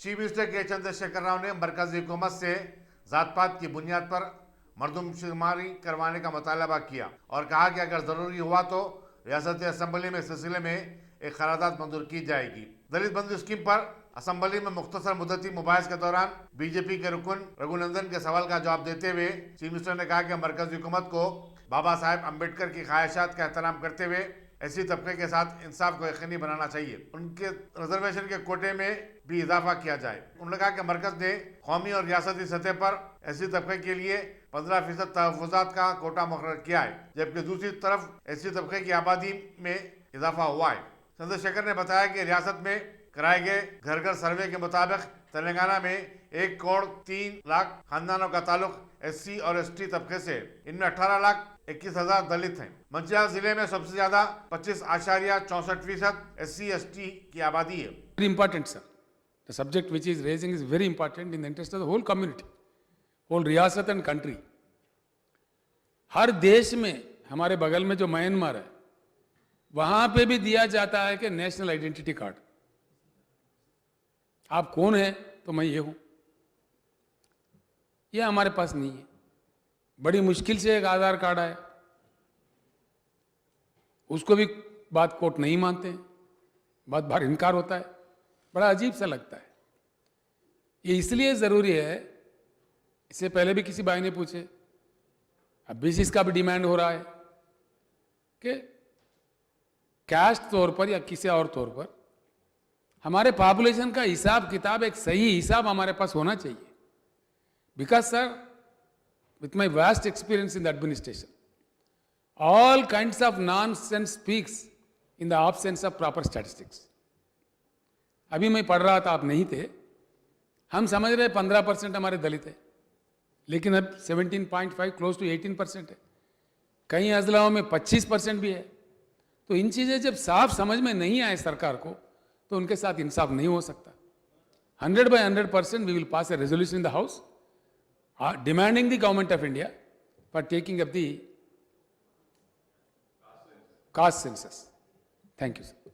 Chief minister के चंद्रशेखर राव ने मरकजी हुकूमत से जात पात की बुनियाद पर मरदमशुमारी करवाने का मुतालबा किया और कहा कि अगर जरूरी हुआ तो रियासती असम्बली में इस सिलसिले में एक करारदाद मंजूर की जाएगी। दलित बंधु स्कीम पर असम्बली में मुख्तसर मुद्दती मुबाहिस के दौरान बीजेपी के रुकन रघुनंदन के सवाल का जवाब देते हुए चीफ मिनिस्टर ने कहा कि मरकजी हुकूमत को बाबा साहेब अम्बेडकर की ख्वाहिशात का एहतराम करते हुए ऐसी तबके के साथ इंसाफ को यकीनी बनाना चाहिए। उनके रिजर्वेशन के कोटे में भी इजाफा किया जाए। उन्होंने कहा कि मरकज ने कौमी और रियासती सतह पर ऐसी तबके के लिए 15% तहफुजात का कोटा मुकर्रर किया है, जबकि दूसरी तरफ ऐसी तबके की आबादी में इजाफा हुआ है। चंद्रशेखर ने बताया कि रियासत में कराए गए घर घर सर्वे के मुताबिक तेलंगाना में 1,03,00,000 खानदानों का ताल्लुक SC और ST तबके से, इनमें 18,21,000 दलित हैं। मंचिल जिले में सबसे ज्यादा 25.64% SC ST की आबादी है। Very important, sir. The subject which is raising is very important in the interest of the whole community, whole रियासत and country. हर देश में, हमारे बगल में जो म्यांमार है, वहां पे भी दिया जाता है कि नेशनल आइडेंटिटी कार्ड। आप कौन है? तो मैं ये हूं। ये हमारे पास नहीं है। बड़ी मुश्किल से एक आधार कार्ड आया, उसको भी बात कोर्ट नहीं मानते हैं, बात बार इनकार होता है। बड़ा अजीब सा लगता है। ये इसलिए जरूरी है, इससे पहले भी किसी भाई ने पूछे, अब भी इसका भी डिमांड हो रहा है कि कैस्ट तौर पर या किसी और तौर पर हमारे पॉपुलेशन का हिसाब किताब, एक सही हिसाब हमारे पास होना चाहिए। Because sir, with my vast experience in the administration, all kinds of nonsense speaks in the absence of proper statistics. अभी मैं पढ़ रहा था, आप नहीं थे, हम समझ रहे 15% हमारे दलित है, लेकिन अब 17.5 क्लोज टू 18% है। कई अजलाओं में 25% भी है। तो इन चीज़ें जब साफ समझ में नहीं आए सरकार को, तो उनके साथ इंसाफ नहीं हो सकता। 100% we will pass a resolution in the House demanding the government of India for taking up the caste census. Thank you, sir.